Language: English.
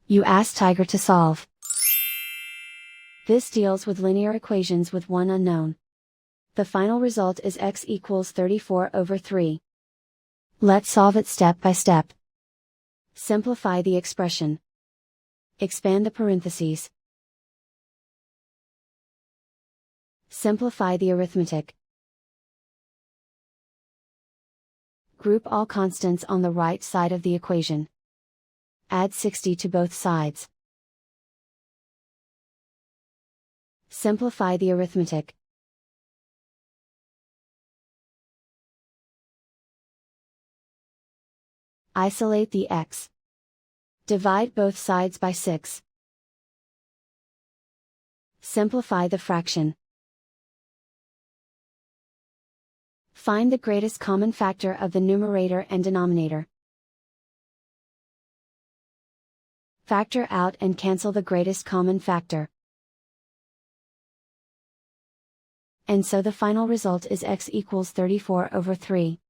You ask Tiger to solve. This deals with linear equations with one unknown. The final result is x equals 34/3. Let's solve it step by step. Simplify the expression. Expand the parentheses. Simplify the arithmetic. Group all constants on the right side of the equation. Add 60 to both sides. Simplify the arithmetic. Isolate the x. Divide both sides by 6. Simplify the fraction. Find the greatest common factor of the numerator and denominator. Factor out and cancel the greatest common factor. And so the final result is x equals 34/3.